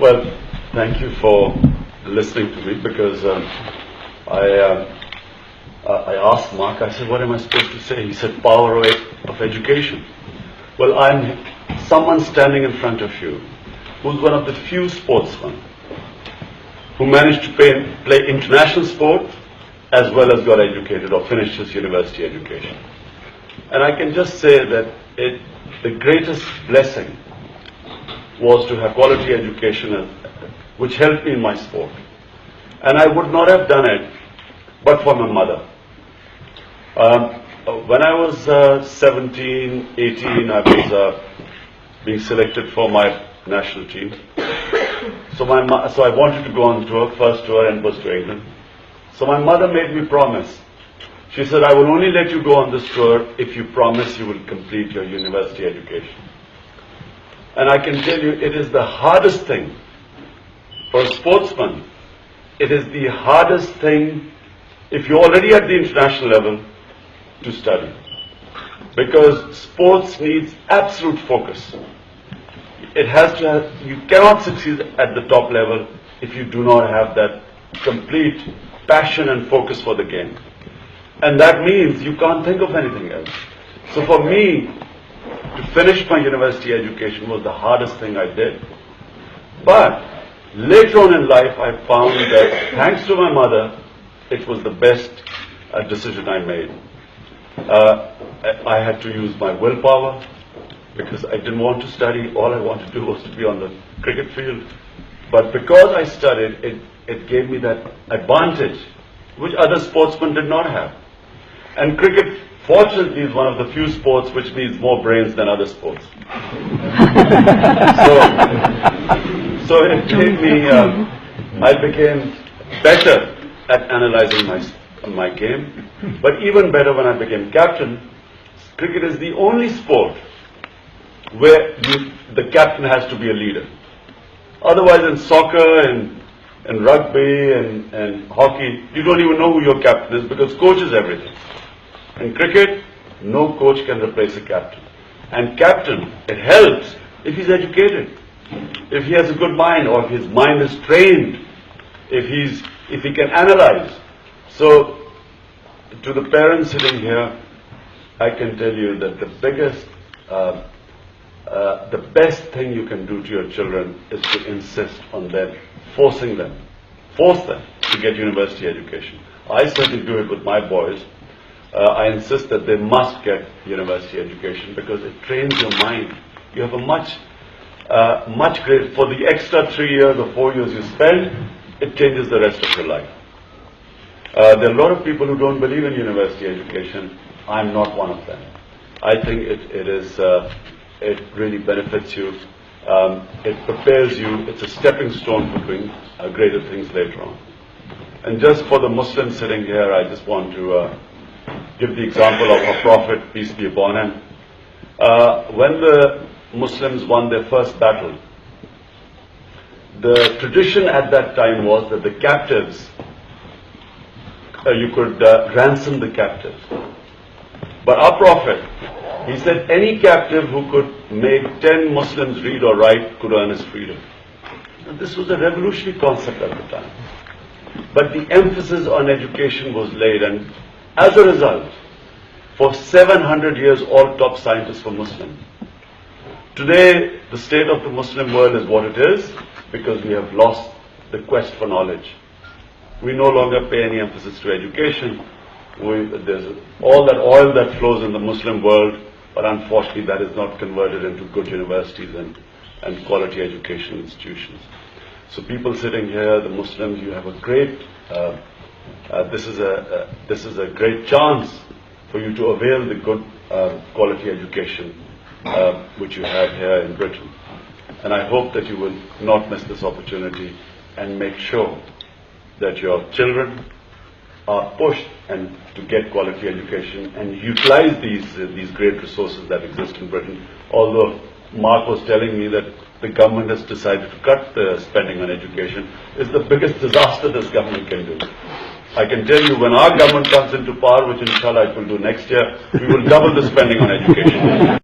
Well, thank you for listening to me because I asked Mark, I said, what am I supposed to say? He said, power of education. Well, I'm someone standing in front of you who's one of the few sportsmen who managed to play international sport as well as got educated or finished his university education. And I can just say that the greatest blessing was to have quality education which helped me in my sport. And I would not have done it but for my mother. When I was 17, 18, I was being selected for my national team. So I wanted to go on tour, first tour, and was to England. So my mother made me promise. She said, I will only let you go on this tour if you promise you will complete your university education. And I can tell you, it is the hardest thing for a sportsman. It is the hardest thing, if you're already at the international level, to study. Because sports needs absolute focus. It has to have, you cannot succeed at the top level if you do not have that complete passion and focus for the game. And that means you can't think of anything else. So for me, to finish my university education was the hardest thing I did. But later on in life, I found that thanks to my mother, it was the best decision I made. I had to use my willpower because I didn't want to study. All I wanted to do was to be on the cricket field. But because I studied, it gave me that advantage which other sportsmen did not have. And cricket, fortunately, is one of the few sports which needs more brains than other sports. So it gave me, I became better at analyzing my game, but even better when I became captain. Cricket is the only sport where the captain has to be a leader. Otherwise, in soccer and rugby and hockey, you don't even know who your captain is because coach is everything. In cricket, no coach can replace a captain. And captain, it helps if he's educated, if he has a good mind, or if his mind is trained, if he can analyze. So, to the parents sitting here, I can tell you that the best thing you can do to your children is to insist on them, force them to get university education. I certainly do it with my boys. I insist that they must get university education because it trains your mind. You have a much greater, for the extra 3 years or 4 years you spend, it changes the rest of your life. There are a lot of people who don't believe in university education. I'm not one of them. I think it really benefits you. It prepares you. It's a stepping stone for doing greater things later on. And just for the Muslims sitting here, I just want to give the example of our Prophet, peace be upon him. When the Muslims won their first battle, the tradition at that time was that the captives, you could ransom the captives. But our Prophet, he said any captive who could make 10 Muslims read or write could earn his freedom. And this was a revolutionary concept at the time. But the emphasis on education was laid, and as a result, for 700 years all top scientists were Muslim. Today, the state of the Muslim world is what it is because we have lost the quest for knowledge. We no longer pay any emphasis to education. There's all that oil that flows in the Muslim world, but unfortunately that is not converted into good universities and quality education institutions. So people sitting here, the Muslims, you have a great, this is a great chance for you to avail the good quality education which you have here in Britain. And I hope that you will not miss this opportunity and make sure that your children are pushed and to get quality education and utilize these great resources that exist in Britain. Although Mark was telling me that the government has decided to cut the spending on education, is the biggest disaster this government can do. I can tell you, when our government comes into power, which inshallah it will do next year, we will double the spending on education.